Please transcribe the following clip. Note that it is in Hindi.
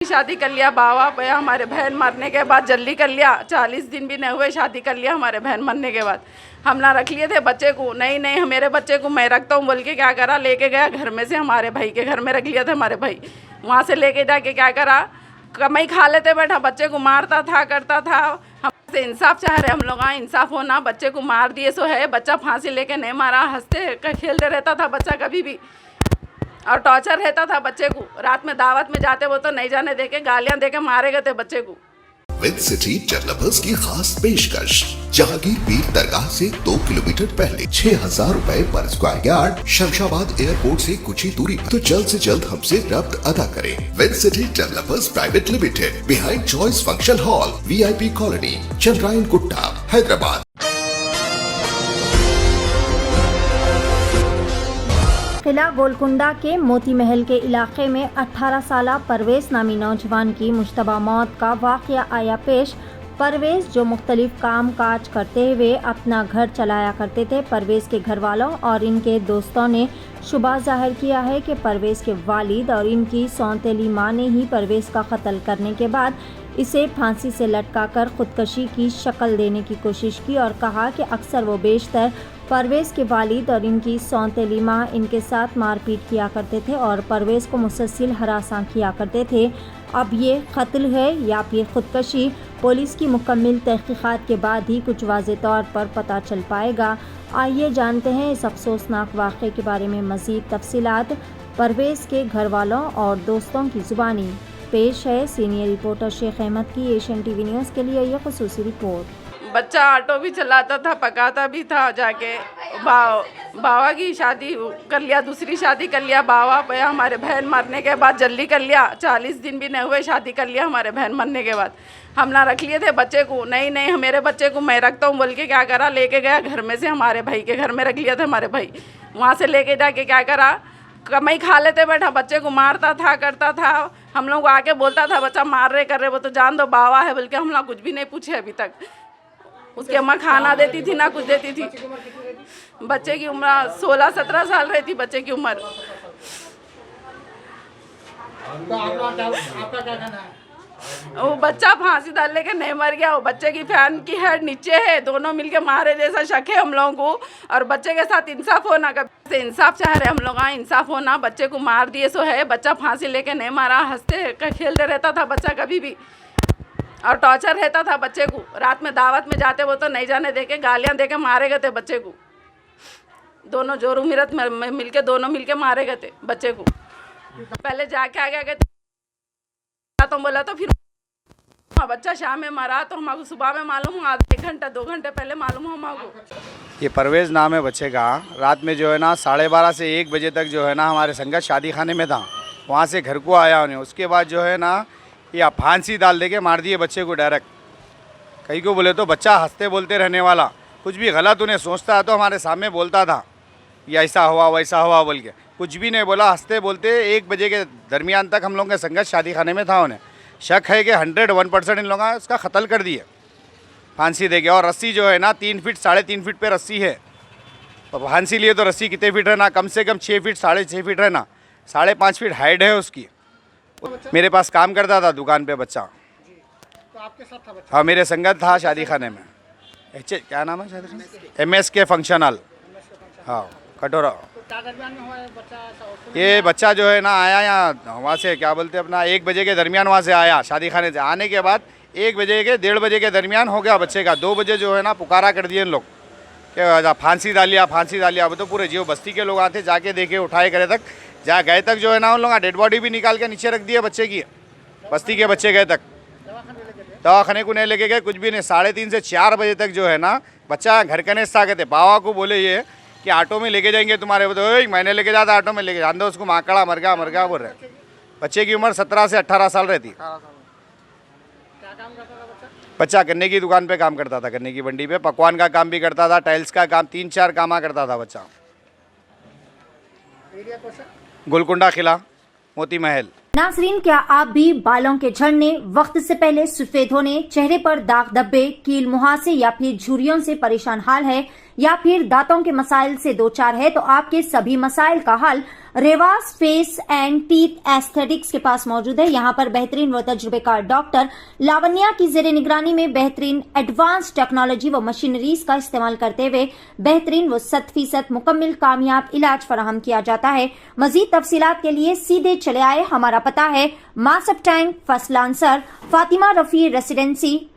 शादी कर लिया बाबा पे हमारे बहन मरने के बाद जल्दी कर लिया। 40 दिन भी नहीं हुए शादी कर लिया हमारे बहन मरने के बाद। हम ना रख लिए थे बच्चे को, नहीं मेरे बच्चे को मैं रखता हूँ बोल के क्या करा, लेके गया घर में से हमारे भाई के घर में रख लिया था। हमारे भाई वहाँ से लेके जाके क्या करा, कमाई खा लेते बैठा, बच्चे को मारता था करता था। हमसे इंसाफ चाह रहे हम लोग, हाँ इंसाफ होना। बच्चे को मार दिए सो है, बच्चा फांसी लेके नहीं मारा, हंसते खेलते रहता था बच्चा कभी भी, और टॉर्चर रहता था बच्चे को। रात में दावत में जाते वो तो नहीं जाने देके गालियां देके मारे गए थे बच्चे को। विद सिटी डेवलपर्स की खास पेशकश, जहांगीर पीर दरगाह से 2 किलोमीटर पहले 6,000 रुपए पर स्क्वायर यार्ड, शमशाबाद एयरपोर्ट से कुछ ही दूरी पर। तो जल्द से जल्द हमसे रब्त अदा करें। With city developers private limited, behind choice function hall, VIP colony, Chandrayan Gutta, Hyderabad. किला गोलकुंडा के मोती महल के इलाके में 18 साला परवेज नामी नौजवान की मुश्तबा मौत का वाक़या आया पेश। परवेज जो मुख्तलिफ काम काज करते हुए अपना घर चलाया करते थे। परवेज के घर वालों और इनके दोस्तों ने शुबा जाहिर किया है कि परवेज के वालिद और इनकी सौतेली मां ने ही परवेज का कत्ल करने के बाद इसे फांसी से लटकाकर ख़ुदकशी की शक्ल देने की कोशिश की, और कहा कि अक्सर वो बेशतर परवेज़ के वालिद और इनकी सौतेली मां इनके साथ मारपीट किया करते थे और परवेज़ को मुसलसल हरासा किया करते थे। अब ये कत्ल है या फिर ख़ुदकशी, पुलिस की मुकम्मल तहक़ीक़ात के बाद ही कुछ वाज़े तौर पर पता चल पाएगा। आइए जानते हैं इस अफसोसनाक वाक़े के बारे में मज़ीद तफसीलात। परवेज़ के घर वालों और दोस्तों की ज़ुबानी पेश है सीनियर रिपोर्टर शेख अहमद की एशियन TV न्यूज़ के लिए यह ख़ुसूसी रिपोर्ट। बच्चा ऑटो भी चलाता था, पकाता भी था। जाके बाबा की शादी कर लिया, दूसरी शादी कर लिया बाबा पे हमारे बहन मरने के बाद जल्दी कर लिया। 40 दिन भी नहीं हुए शादी कर लिया हमारे बहन मरने के बाद। हम ना रख लिए थे बच्चे को, नहीं मेरे बच्चे को मैं रखता हूँ बोल के क्या करा, लेके गया घर में से हमारे भाई के घर में रख लिया था। हमारे भाई वहाँ से लेके जाके क्या करा, कमाई खा लेते बैठा, बच्चे को मारता था करता था। हम लोग आके बोलता था बच्चा मार रहे कर रहे, वो तो जान दो बाबा है बोल के। हम लोग कुछ भी नहीं पूछे अभी तक। उसकी अम्मा खाना देती थी ना कुछ देती थी। बच्चे की उम्र 16-17 साल रहती बच्चे की उम्र। वो बच्चा फांसी डालने के नहीं मर गया, वो बच्चे की फैन की हेड नीचे है, दोनों मिलके मारे जैसा शक है हम लोगों को। और बच्चे के साथ इंसाफ होना, कभी से इंसाफ चाह रहे हम लोग, हाँ इंसाफ होना। बच्चे को मार दिए सो है, बच्चा फांसी लेके नहीं मारा, हंसते खेलते रहता था बच्चा कभी भी, और टॉर्चर रहता था बच्चे को। रात में दावत में जाते वो तो नहीं जाने देके गालियां देके मारे गए थे बच्चे को। दोनों जोरू मिरत में मिलके दोनों मिलके मारे गए थे बच्चे को। पहले जाके आ गए तो बोला तो फिर बच्चा शाम में मरा तो हमको सुबह में मालूम हुआ, 1 घंटा 2 घंटे पहले मालूम हुआ हमको। ये परवेज़ नाम है बच्चे का। रात में जो है ना 12:30 से 1 बजे तक जो है ना हमारे संगत शादी खाने में था। वहाँ से घर को आया उन्हें, उसके बाद जो है ना या फांसी डाल दे के मार दिए बच्चे को डायरेक्ट। कहीं को बोले तो बच्चा हंसते बोलते रहने वाला, कुछ भी गलत उन्हें सोचता है तो हमारे सामने बोलता था ये ऐसा हुआ वैसा हुआ बोल के, कुछ भी नहीं बोला। हंसते बोलते 1 बजे के दरमियान तक हम लोग के संगत शादी खाने में था। उन्हें शक है कि 101% इन लोगों ने उसका कत्ल कर दिए फांसी दे के। और रस्सी जो है ना 3 फीट 3.5 फीट पे रस्सी है। तो फांसी लिए तो रस्सी कितने फीट है ना, कम से कम 6 फीट 6.5 फीट है ना, 5.5 फीट हाइट है उसकी। मेरे पास काम करता था दुकान पे बच्चा। तो आपके साथ था बच्चा? हाँ मेरे संगत था शादी खाने में। क्या नाम है शादी खाने? MSK function hall. हाँ कटोरा। तो क्या दरमियान में हुआ है बच्चा? ये बच्चा जो है ना आया यहाँ वहाँ से क्या बोलते अपना 1 बजे के दरमियान वहाँ से आया शादी खाने से। आने के बाद 1 बजे के 1:30 बजे के दरमियान हो गया बच्चे का। 2 बजे जो है ना पुकारा कर दिए इन लोग कि फांसी डालिया फांसी डालिया। अब तो पूरे जियो बस्ती के लोग आते, जाके देखे उठाए करे तक जा गए तक जो है ना उन लोग डेड बॉडी भी निकाल के नीचे रख दिए बच्चे की। बस्ती के बच्चे गए तक दवाखाने को नहीं लेके गए, कुछ भी नहीं। 3:30 से 4 बजे तक जो है ना बच्चा घर के नहीं गए थे। बाबा को बोले ये कि ऑटो में लेके जाएंगे तुम्हारे, तो मैंने लेके जाता ऑटो में लेके जान दो उसको, माकड़ा मर गया बोल रहे। बच्चे की उम्र 17 से 18 साल रहती। क्या काम करता था बच्चा? बच्चा गन्ने की दुकान पे काम करता था, गन्ने की मंडी पे। पकवान का काम भी करता था, टाइल्स का काम, 3-4 काम करता था बच्चा। एरिया कौन सा? गोलकुंडा किला मोती महल। नाजरीन, क्या आप भी बालों के झड़ने, वक्त से पहले सफेद होने, चेहरे पर दाग धब्बे, कील मुहासे या फिर झुर्रियों से परेशान हाल है, या फिर दांतों के मसाइल से 2-4 है? तो आपके सभी मसाइल का हल Revas face and teeth aesthetics के पास मौजूद है। यहाँ पर बेहतरीन व तजुर्बेकार डॉक्टर लावण्या की जेर निगरानी में बेहतरीन एडवांस टेक्नोलॉजी व मशीनरीज का इस्तेमाल करते हुए बेहतरीन व 100% मुकम्मल कामयाब इलाज फराहम किया जाता है। मजीद तफसीलात के लिए सीधे चले आए। हमारा पता है Masab tank, first lancer, Fatima Rafi residency,